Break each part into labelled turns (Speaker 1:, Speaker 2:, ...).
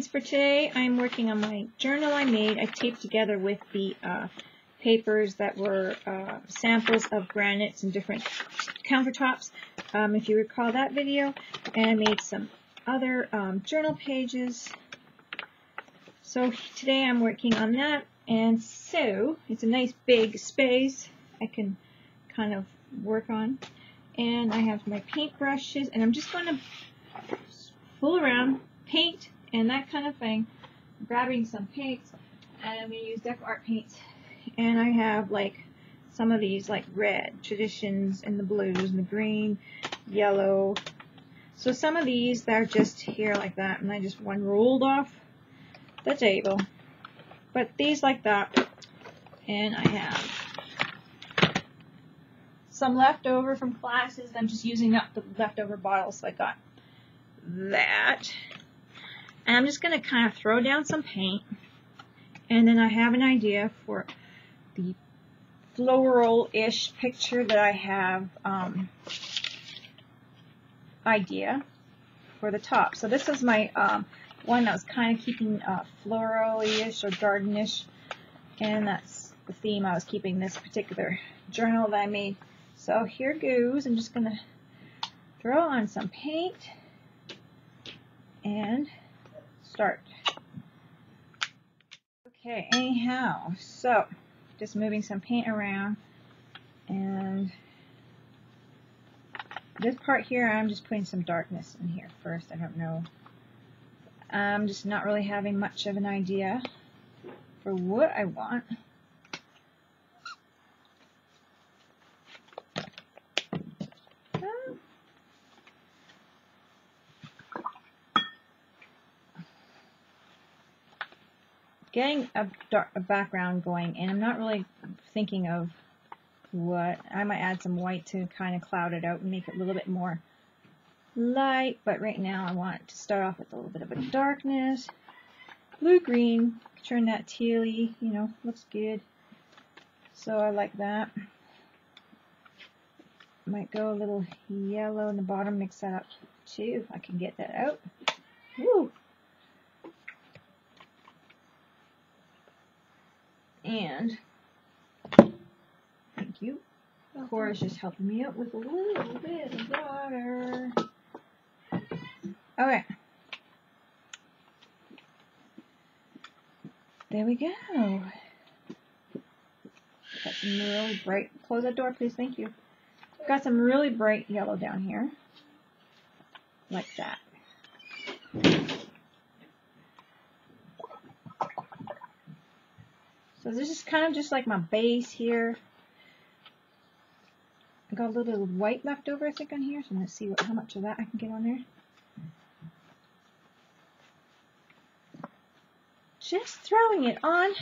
Speaker 1: McInnes for today. I'm working on my journal I made. I taped together with the papers that were samples of granites and different countertops, if you recall that video. And I made some other journal pages. So today I'm working on that, and so it's a nice big space I can kind of work on. And I have my paint brushes, and I'm just going to fool around, paint, and that kind of thing. I'm grabbing some paints, and I'm going to use DecoArts paints. And I have like some of these like red traditions and the blues and the green, yellow. So some of these they're just here like that, and I just one rolled off the table. But these like that, and I have some leftover from classes. I'm just using up the leftover bottles, so I got that. And I'm just going to kind of throw down some paint, and then I have an idea for the floral-ish picture that I have idea for the top. So this is my one that was kind of keeping floral-ish or garden-ish, and that's the theme I was keeping this particular journal that I made. So here goes. I'm just going to throw on some paint and start. Okay, anyhow, so just moving some paint around, and this part here I'm just putting some darkness in here first. I don't know. I'm just not really having much of an idea for what I want. Getting a background going, and I'm not really thinking of what. I might add some white to kind of cloud it out and make it a little bit more light, but right now I want to start off with a little bit of a darkness. Blue-green, turn that tealy, you know, looks good. So I like that. Might go a little yellow in the bottom, mix that up too, if I can get that out. Woo! And thank you. Cora's just helping me out with a little bit of water. Okay. There we go. Got some really bright. Close that door, please. Thank you. Got some really bright yellow down here, like that. So this is kind of just like my base here. I got a little white left over, I think, on here. So I'm going to see how much of that I can get on there. Just throwing it on.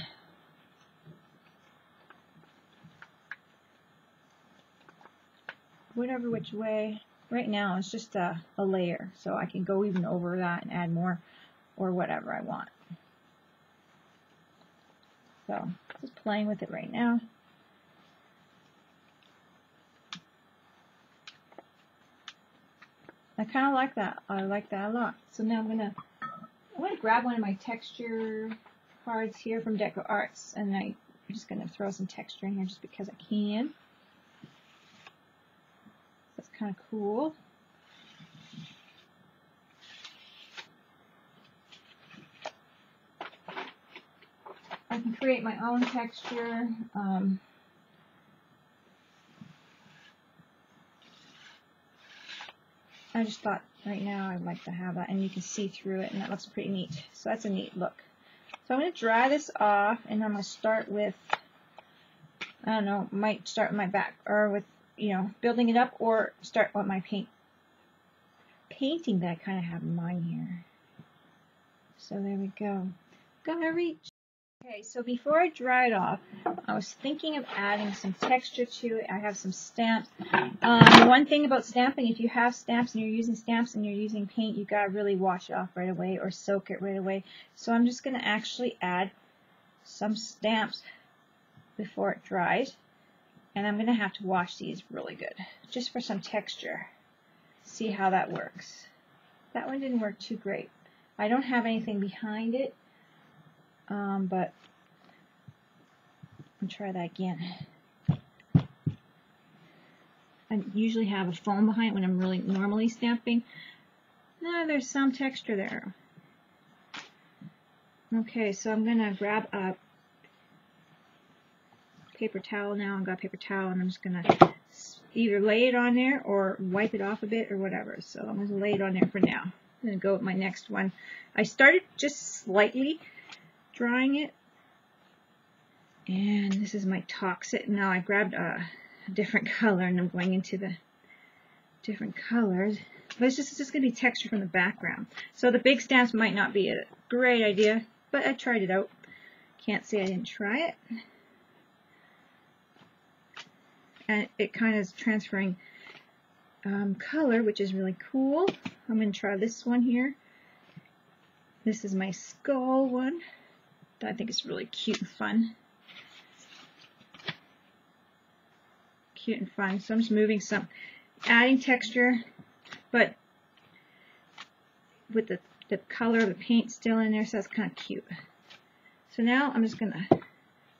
Speaker 1: Whatever which way. Right now it's just a layer. So I can go even over that and add more or whatever I want. So, just playing with it right now. I kind of like that. I like that a lot. So now I'm going to grab one of my texture cards here from DecoArts, and I'm just going to throw some texture in here just because I can. That's kind of cool. I can create my own texture. I just thought right now I'd like to have that, and you can see through it, and that looks pretty neat. So that's a neat look. So I'm going to dry this off, and I'm going to start with, I don't know, might start with my back, or with, you know, building it up, or start with my painting that I kind of have in mind here. So there we go. Gotta reach. Okay, so before I dry it off, I was thinking of adding some texture to it. I have some stamps. One thing about stamping, if you have stamps and you're using stamps and you're using paint, you gotta really wash it off right away or soak it right away. So I'm just gonna actually add some stamps before it dries, and I'm gonna have to wash these really good, just for some texture. See how that works. That one didn't work too great. I don't have anything behind it, but I'll try that again. I usually have a foam behind it when I'm really normally stamping. No, there's some texture there. Okay, so I'm going to grab a paper towel now. I've got a paper towel and I'm just going to either lay it on there or wipe it off a bit or whatever. So I'm going to lay it on there for now. I'm going to go with my next one. I started just slightly drying it. And this is my Toxic. Now I grabbed a different color and I'm going into the different colors. But it's just going to be texture from the background. So the big stamps might not be a great idea, but I tried it out. Can't say I didn't try it. And it kind of is transferring color, which is really cool. I'm going to try this one here. This is my skull one. I think it's really cute and fun. Cute and fun. So I'm just moving some, adding texture, but with the color of the paint still in there, so that's kind of cute. So now I'm just going to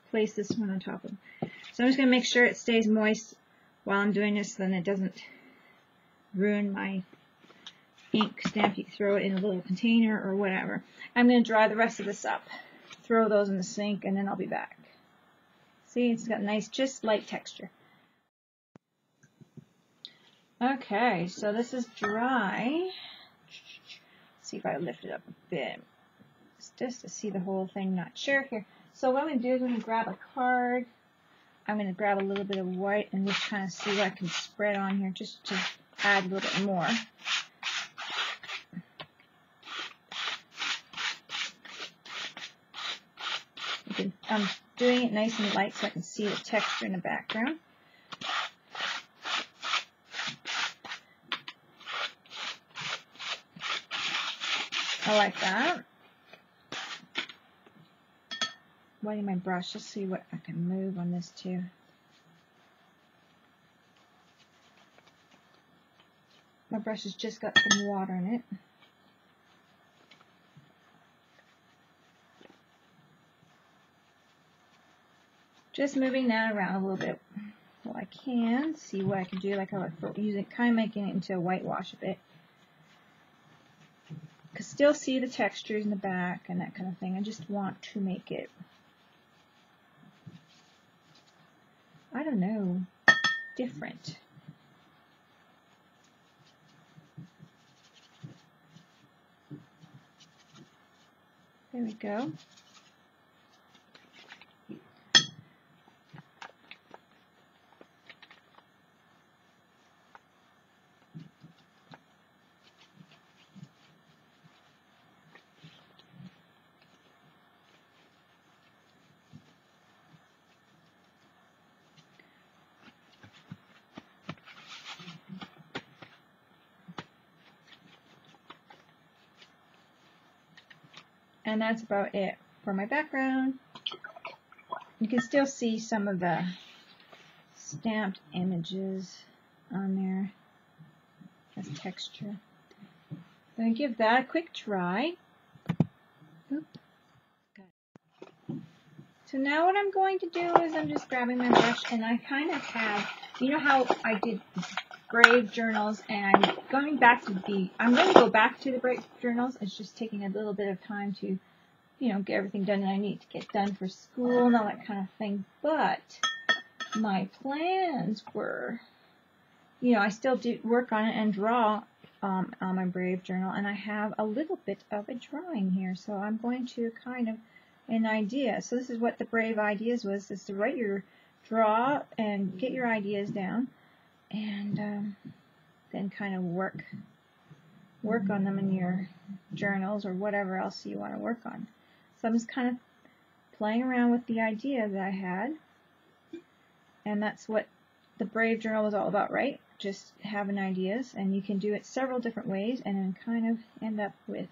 Speaker 1: place this one on top of it. So I'm just going to make sure it stays moist while I'm doing this, so then it doesn't ruin my ink stamp. You can throw it in a little container or whatever. I'm going to dry the rest of this up, throw those in the sink, and then I'll be back. See, it's got nice, just light texture. Okay, so this is dry. Let's see if I lift it up a bit. It's just to see the whole thing, not sure here. So what I'm going to do is I'm going to grab a card. I'm going to grab a little bit of white and just kind of see what I can spread on here just to add a little bit more. I'm doing it nice and light so I can see the texture in the background. I like that. Wetting my brush, let's see what I can move on this too. My brush has just got some water in it. Just moving that around a little bit while I can. See what I can do, like how I use it, kind of making it into a whitewash a bit. Can still see the textures in the back and that kind of thing. I just want to make it, I don't know, different. There we go. And that's about it for my background. You can still see some of the stamped images on there as texture. I'm going to give that a quick try. Oop. So now what I'm going to do is I'm just grabbing my brush and I kind of have, you know how I did brave journals, and I'm going to go back to the brave journals. It's just taking a little bit of time to, you know, get everything done that I need to get done for school and all that kind of thing. But my plans were, you know, I still do work on it and draw on my brave journal, and I have a little bit of a drawing here. So I'm going to kind of an idea. So this is what the brave ideas was, is to write your draw and get your ideas down. And then kind of work on them in your journals or whatever else you want to work on. So I'm just kind of playing around with the idea that I had, and that's what the Brave Journal was all about, right? Just having ideas, and you can do it several different ways and then kind of end up with,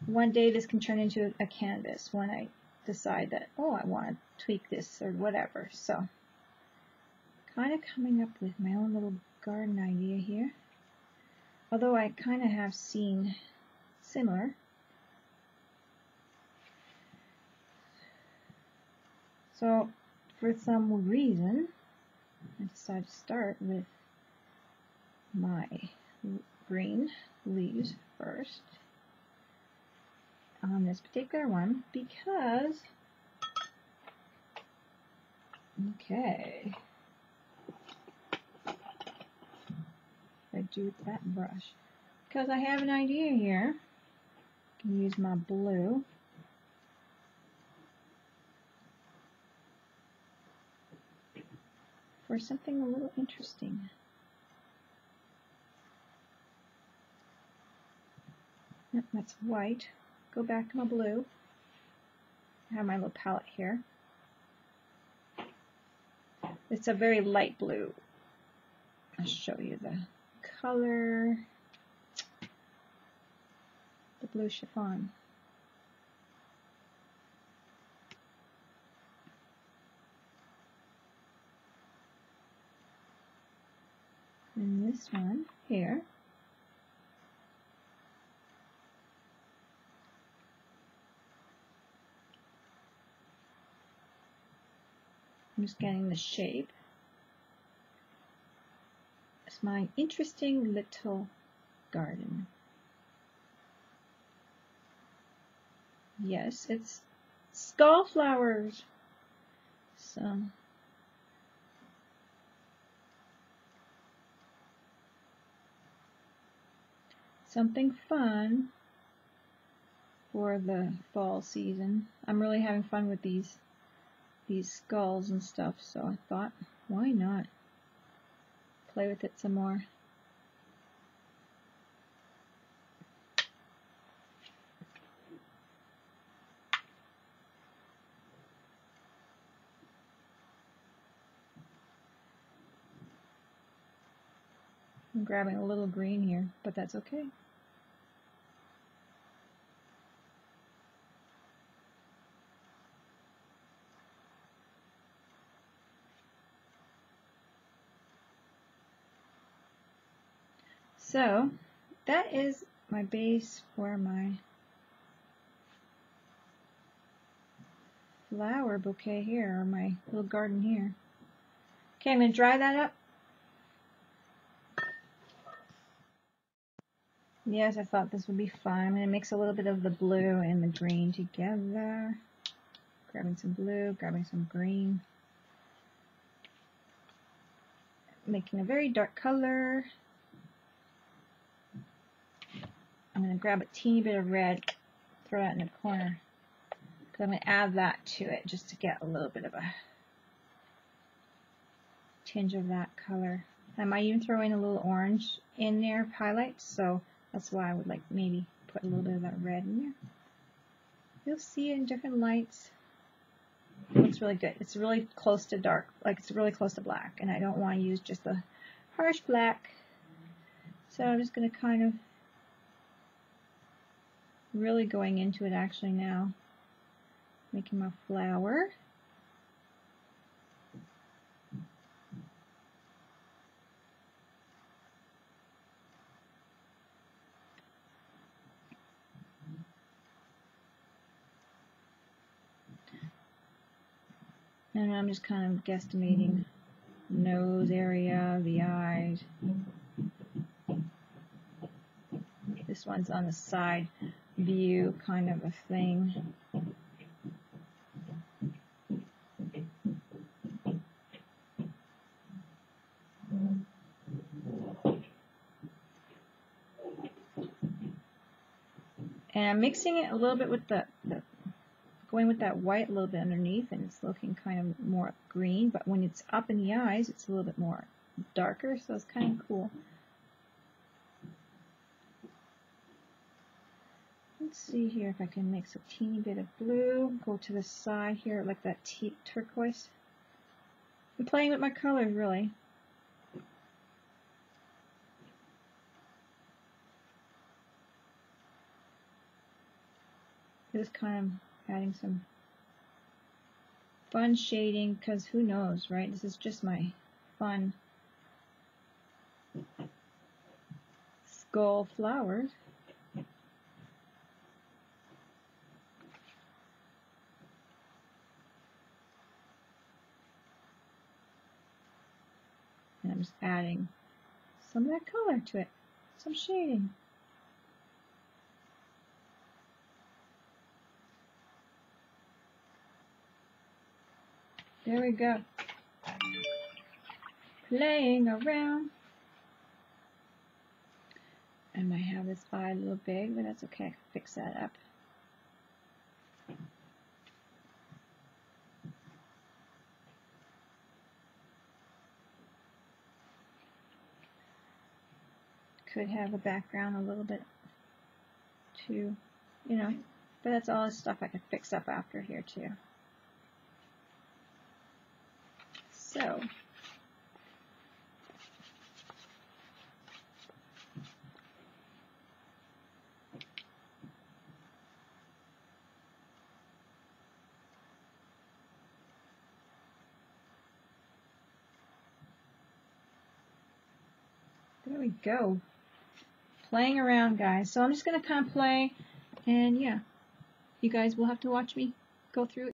Speaker 1: one day this can turn into a canvas when I decide that, oh, I want to tweak this or whatever. So kind of coming up with my own little garden idea here. although I kind of have seen similar. So for some reason, I decided to start with my green leaves first on this particular one because, okay, I do with that brush because I have an idea here. I can use my blue. For something a little interesting. Yep, that's white. Go back to my blue. I have my little palette here. It's a very light blue. I'll show you the color. The blue chiffon. And this one here. I'm just getting the shape. It's my interesting little garden. Yes, it's skull flowers. So something fun for the fall season. I'm really having fun with these skulls and stuff, so I thought, why not play with it some more. I'm grabbing a little green here, but that's okay. So that is my base for my flower bouquet here, or my little garden here. Okay, I'm going to dry that up. Yes, I thought this would be fun. I'm going to mix a little bit of the blue and the green together. Grabbing some blue, grabbing some green. Making a very dark color. I'm going to grab a teeny bit of red, throw that in the corner. Because I'm going to add that to it just to get a little bit of a tinge of that color. I might even throw in a little orange in there, highlights, so that's why I would like maybe put a little bit of that red in there. You'll see it in different lights. It looks really good. It's really close to dark, like it's really close to black, and I don't want to use just a harsh black. So I'm just going to kind of really going into it actually now. Making my flower. And I'm just kind of guesstimating nose area, the eyes. This one's on the side view kind of a thing. And I'm mixing it a little bit with going with that white a little bit underneath, and it's looking kind of more green, but when it's up in the eyes, it's a little bit more darker, so it's kind of cool. Let's see here if I can mix a teeny bit of blue, go to the side here like that turquoise. I'm playing with my colors really. Just kind of adding some fun shading, because who knows, right? This is just my fun skull flowers. And I'm just adding some of that color to it, some shading. There we go. Playing around. I might have this eye a little big, but that's okay. I can fix that up. Could have a background a little bit too, you know, but that's all the stuff I can fix up after here too. So, there we go. Playing around, guys. So I'm just going to kind of play, and yeah, you guys will have to watch me go through it.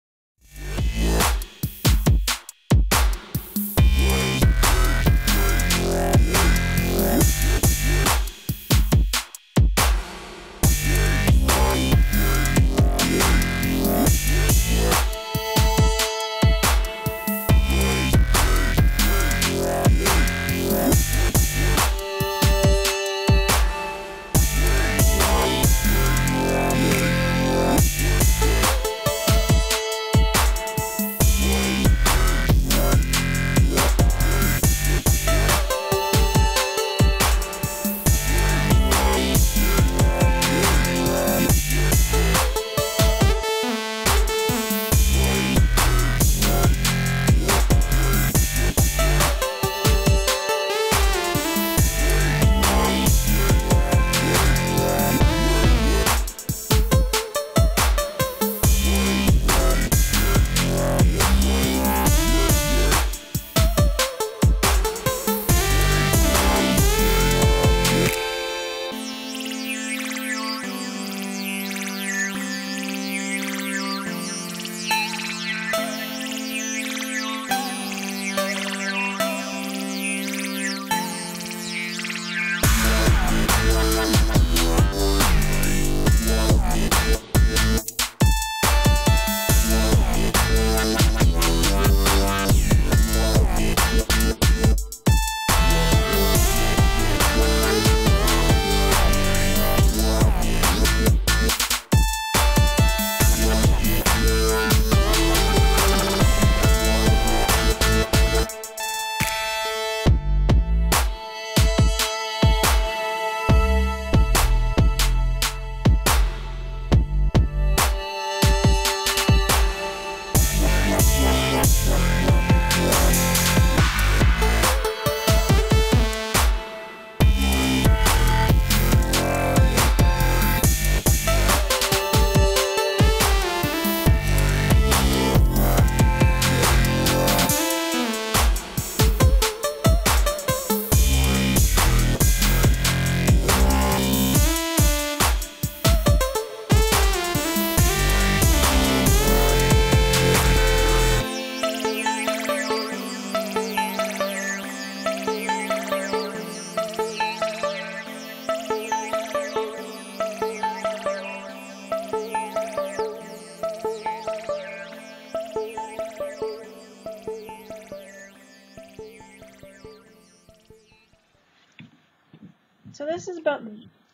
Speaker 1: So this is about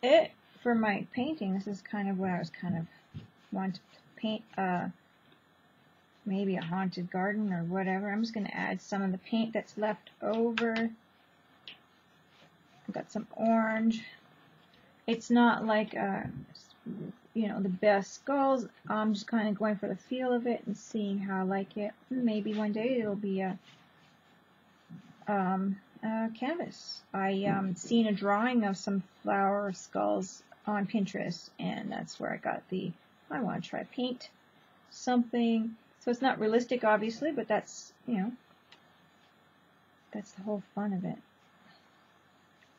Speaker 1: it for my painting. This is kind of what I was kind of wanting to paint, maybe a haunted garden or whatever. I'm just going to add some of the paint that's left over. I've got some orange. It's not like, you know, the best skulls. I'm just kind of going for the feel of it and seeing how I like it. Maybe one day it'll be a canvas. I seen a drawing of some flower skulls on Pinterest, and that's where I got the, I want to try paint something. So it's not realistic, obviously, but that's, you know, that's the whole fun of it.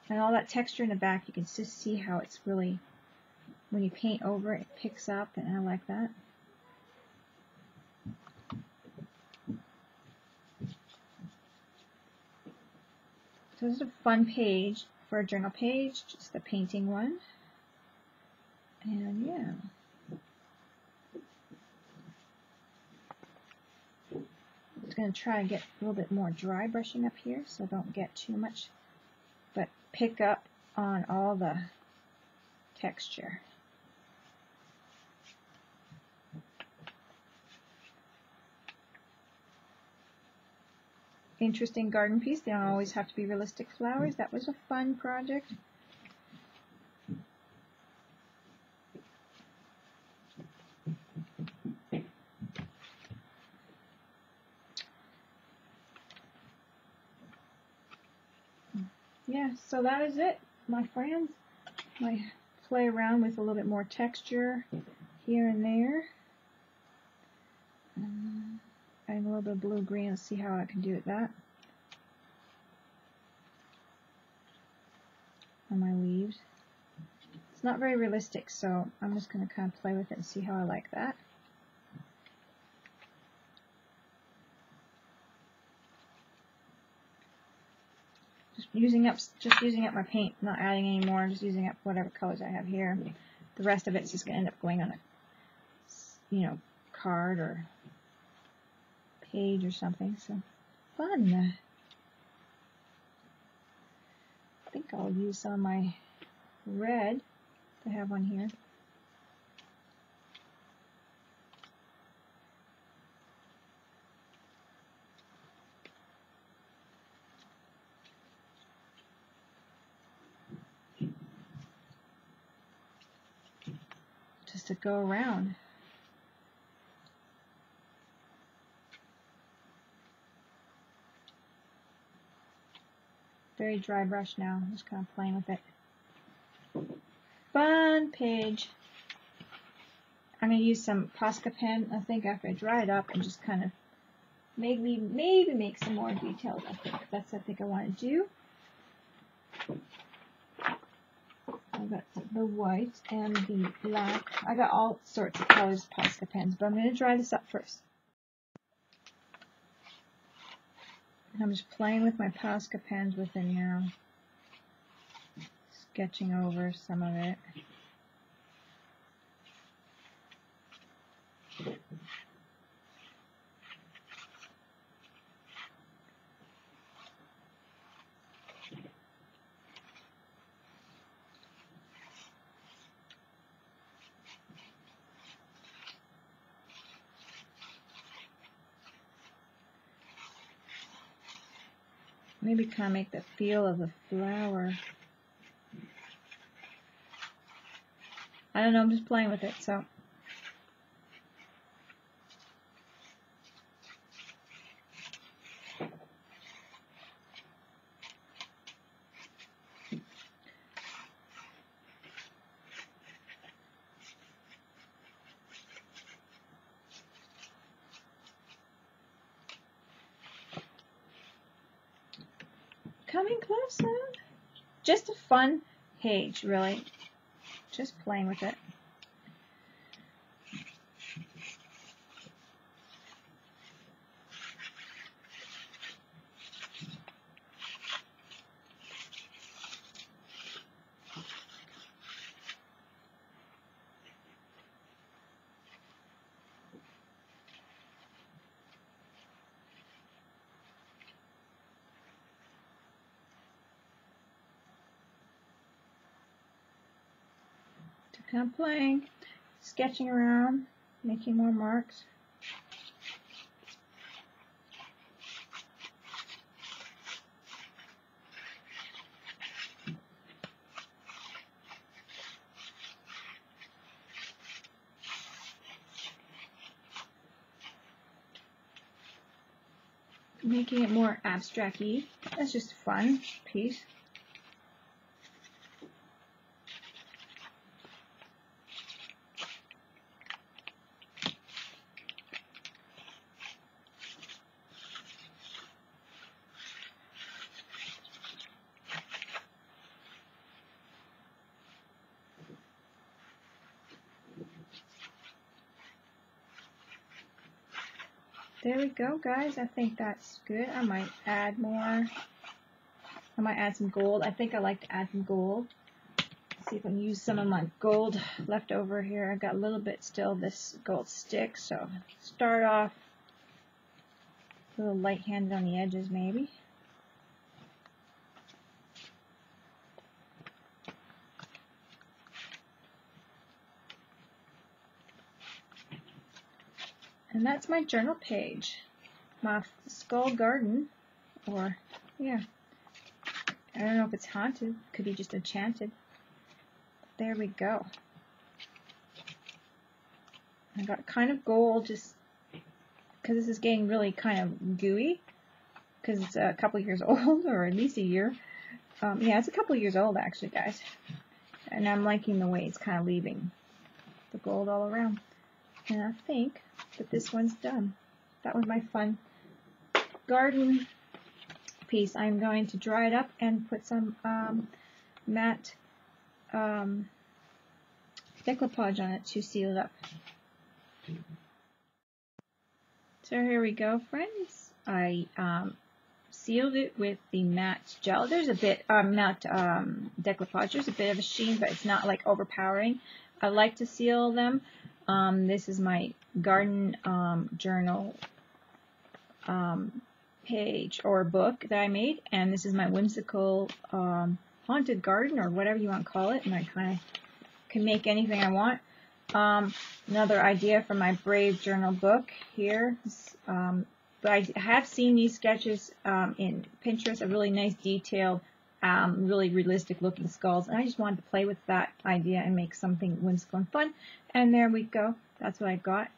Speaker 1: And all that texture in the back, you can just see how it's really, when you paint over it, it picks up, and I like that. So this is a fun page for a journal page, just the painting one. And yeah. I'm just going to try and get a little bit more dry brushing up here, so don't get too much, but pick up on all the texture. Interesting garden piece. They don't always have to be realistic flowers. That was a fun project. Yeah, so that is it, my friends. I play around with a little bit more texture here and there. Adding a little bit of blue-green, let's see how I can do with that. On my leaves. It's not very realistic, so I'm just going to kind of play with it and see how I like that. Just using up my paint, not adding any more, just using up whatever colors I have here. The rest of it's just going to end up going on a, you know, card or page or something. So fun. I think I'll use some of my red to have on here. Just to go around. Very dry brush now. I'm just kind of playing with it. Fun page. I'm going to use some Posca pen, I think, after I dry it up, and just kind of maybe make some more details. I think I want to do. I've got the white and the black. I got all sorts of colors of Posca pens, but I'm going to dry this up first. I'm just playing with my Posca pens with it now, sketching over some of it. Maybe kind of make the feel of the flower. I don't know, I'm just playing with it, so. Coming closer. Just a fun page, really. Just playing with it. Kind of playing, sketching around, making more marks. Making it more abstract-y. That's just a fun piece. there we go, guys. I think that's good. I might add more. I might add some gold. I think I like to add some gold. See if I can use some of my gold left over here. I got a little bit still this gold stick, so start off a little light-handed on the edges maybe. And that's my journal page. My skull garden, or yeah, I don't know if it's haunted, could be just enchanted. There we go. I got kind of gold just because this is getting really kind of gooey because it's a couple years old, or at least a year. Yeah, it's a couple years old actually, guys. And I'm liking the way it's kind of leaving the gold all around. And I think that this one's done. That was my fun garden piece. I'm going to dry it up and put some matte decoupage on it to seal it up. So here we go, friends. I sealed it with the matte gel. There's a bit matte decoupage. There's a bit of a sheen, but it's not like overpowering. I like to seal them. This is my garden journal page or book that I made, and this is my whimsical haunted garden, or whatever you want to call it, and I kind of can make anything I want. Another idea for my Brave journal book here. But I have seen these sketches in Pinterest, a really nice detailed, really realistic looking skulls, and I just wanted to play with that idea and make something whimsical and fun. And there we go. That's what I got.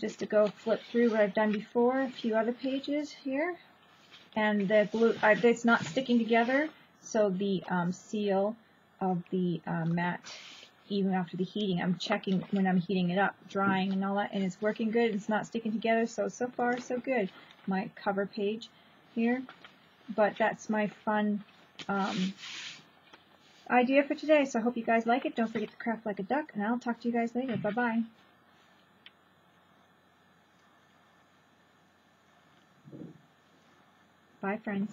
Speaker 1: Just to go flip through what I've done before, a few other pages here. And the glue, it's not sticking together, so the seal of the matte, even after the heating, I'm checking when I'm heating it up, drying and all that, and it's working good. It's not sticking together, so far so good. My cover page here. But that's my fun idea for today, so I hope you guys like it. Don't forget to craft like a duck, and I'll talk to you guys later. Bye-bye. Bye, friends.